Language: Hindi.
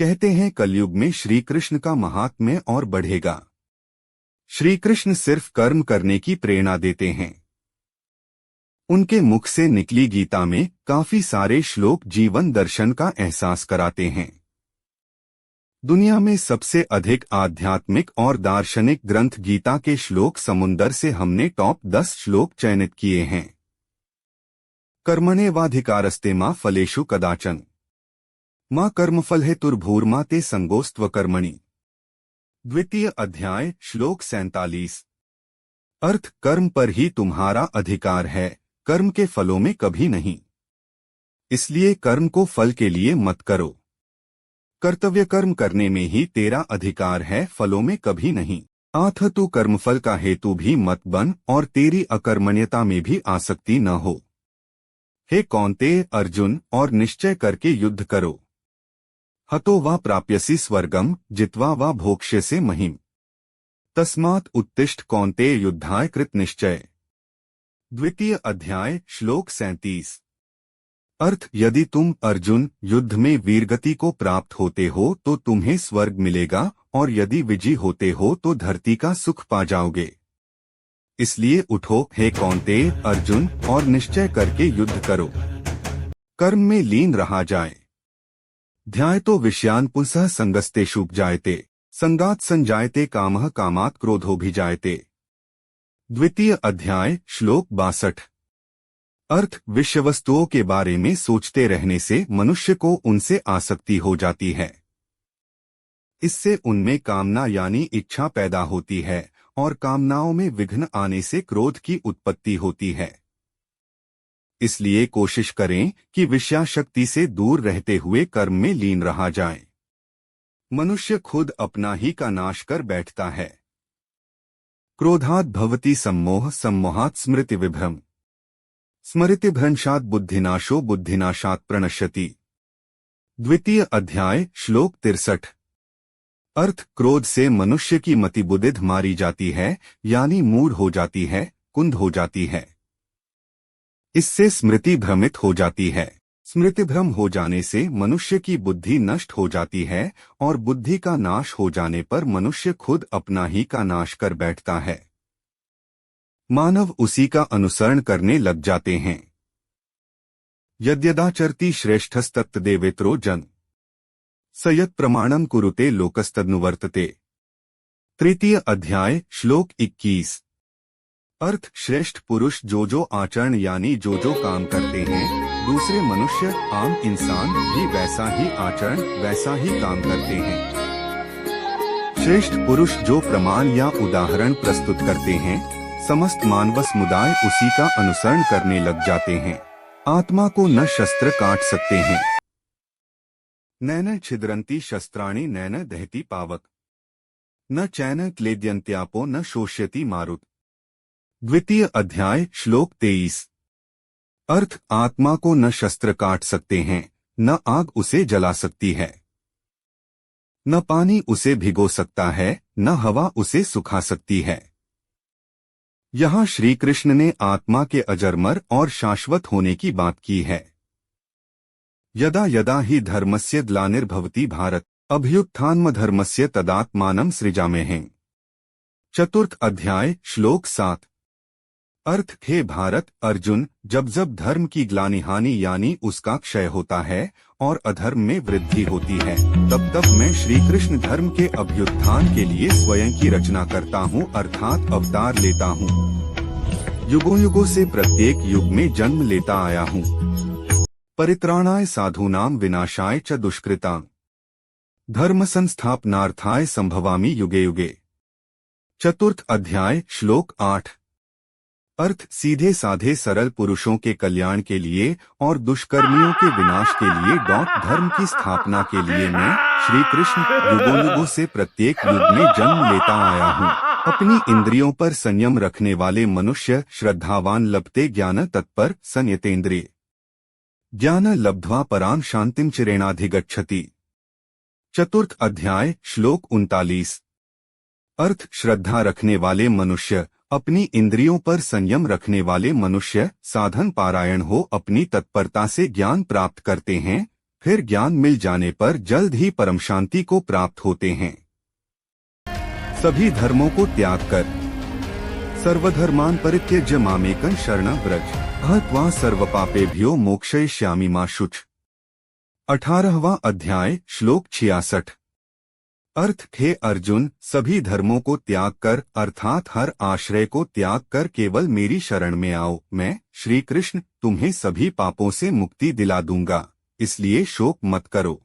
कहते हैं कलयुग में श्री कृष्ण का महात्म्य और बढ़ेगा। श्री कृष्ण सिर्फ कर्म करने की प्रेरणा देते हैं। उनके मुख से निकली गीता में काफी सारे श्लोक जीवन दर्शन का एहसास कराते हैं। दुनिया में सबसे अधिक आध्यात्मिक और दार्शनिक ग्रंथ गीता के श्लोक समुंदर से हमने टॉप 10 श्लोक चयनित किए हैं। कर्मण्येवाधिकारस्ते मा फलेषु कदाचन मां कर्मफल हेतुर्भूर्मा ते संगोस्त्व कर्मणि। द्वितीय अध्याय श्लोक 47। अर्थ कर्म पर ही तुम्हारा अधिकार है, कर्म के फलों में कभी नहीं। इसलिए कर्म को फल के लिए मत करो। कर्तव्य कर्म करने में ही तेरा अधिकार है, फलों में कभी नहीं। आथ तू कर्मफल का हेतु भी मत बन और तेरी अकर्मण्यता में भी आसक्ति न हो। हे कौन्तेय अर्जुन, और निश्चय करके युद्ध करो। हतो वा प्राप्यसि स्वर्गम जित्वा वा भोक्ष्यसे महिम। तस्मात् उत्तिष्ठ कौन्तेय युद्धाय कृत निश्चय। द्वितीय अध्याय श्लोक 37। अर्थ यदि तुम अर्जुन युद्ध में वीरगति को प्राप्त होते हो तो तुम्हें स्वर्ग मिलेगा, और यदि विजयी होते हो तो धरती का सुख पा जाओगे। इसलिए उठो हे कौन्तेय अर्जुन, और निश्चय करके युद्ध करो। कर्म में लीन रहा जाए। ध्यायतो विषयान् पुंसः संगस्तेषु जायते संगात् संजायते कामः कामात् क्रोधोऽभिजायते। द्वितीय अध्याय श्लोक 62। अर्थ विषय वस्तुओं के बारे में सोचते रहने से मनुष्य को उनसे आसक्ति हो जाती है। इससे उनमें कामना यानी इच्छा पैदा होती है, और कामनाओं में विघ्न आने से क्रोध की उत्पत्ति होती है। इसलिए कोशिश करें कि विषयाशक्ति से दूर रहते हुए कर्म में लीन रहा जाए। मनुष्य खुद अपना ही का नाश कर बैठता है। क्रोधात् भवति सम्मोह, सम्मोहात् स्मृति विभ्रम, स्मृतिभ्रंशात् बुद्धिनाशो, बुद्धिनाशात् प्रणश्यति। द्वितीय अध्याय श्लोक 63। अर्थ क्रोध से मनुष्य की मति बुद्धिद मारी जाती है, यानी मूढ़ हो जाती है, कुंद हो जाती है। इससे स्मृति भ्रमित हो जाती है। स्मृति भ्रम हो जाने से मनुष्य की बुद्धि नष्ट हो जाती है, और बुद्धि का नाश हो जाने पर मनुष्य खुद अपना ही का नाश कर बैठता है। मानव उसी का अनुसरण करने लग जाते हैं। यद्यदाचरति श्रेष्ठस्तत्तदेवेतरो जन स यत् प्रमाणम कुरुते लोकस्तदनुवर्तते। तृतीय अध्याय श्लोक 21। अर्थ श्रेष्ठ पुरुष जो आचरण यानी जो काम करते हैं, दूसरे मनुष्य आम इंसान भी वैसा ही आचरण वैसा ही काम करते हैं। श्रेष्ठ पुरुष जो प्रमाण या उदाहरण प्रस्तुत करते हैं, समस्त मानव समुदाय उसी का अनुसरण करने लग जाते हैं। आत्मा को न शस्त्र काट सकते हैं। नैन छिद्रन्ति शस्त्राणि नैन दहति पावक, न चैन क्लेद्यन्त्यापो न शोष्यति मारुत। द्वितीय अध्याय श्लोक 23। अर्थ आत्मा को न शस्त्र काट सकते हैं, न आग उसे जला सकती है, न पानी उसे भिगो सकता है, न हवा उसे सुखा सकती है। यहाँ श्री कृष्ण ने आत्मा के अजरमर और शाश्वत होने की बात की है। यदा यदा हि धर्मस्य ग्लानिर्भवति भारत अभ्युत्थानमधर्मस्य तदात्मानं सृजाम्यहम्। चतुर्थ अध्याय श्लोक 7। अर्थ हे भारत अर्जुन, जब जब धर्म की ग्लानि हानि यानी उसका क्षय होता है और अधर्म में वृद्धि होती है, तब तब मैं श्री कृष्ण धर्म के अभ्युत्थान के लिए स्वयं की रचना करता हूँ, अर्थात अवतार लेता हूँ। युगों युगों से प्रत्येक युग में जन्म लेता आया हूँ। परित्राणाय साधूनां विनाशाय च दुष्कृतां धर्म संस्थापनार्थाय संभवामि युगे युगे। चतुर्थ अध्याय श्लोक 8। अर्थ सीधे साधे सरल पुरुषों के कल्याण के लिए और दुष्कर्मियों के विनाश के लिए धर्म की स्थापना के लिए मैं श्री कृष्ण युगों युगों से प्रत्येक युग में जन्म लेता आया हूँ। अपनी इंद्रियों पर संयम रखने वाले मनुष्य श्रद्धावान लभते ज्ञान तत्पर संयतेन्द्रिय ज्ञान लब्ध्वा परां शांतिं चिरेणाधिगच्छति। चतुर्थ अध्याय श्लोक 39। अर्थ श्रद्धा रखने वाले मनुष्य, अपनी इंद्रियों पर संयम रखने वाले मनुष्य साधन पारायण हो अपनी तत्परता से ज्ञान प्राप्त करते हैं, फिर ज्ञान मिल जाने पर जल्द ही परम शांति को प्राप्त होते हैं। सभी धर्मों को त्याग कर सर्वधर्मान् परित्यज्य मामेकं शरणं व्रज अहत्वा सर्वपापेभ्यो मोक्षयिष्यामि मा शुच। 18वां अध्याय श्लोक 66। अर्थ, हे अर्जुन, सभी धर्मों को त्याग कर अर्थात हर आश्रय को त्याग कर केवल मेरी शरण में आओ। मैं श्री कृष्ण तुम्हें सभी पापों से मुक्ति दिला दूंगा, इसलिए शोक मत करो।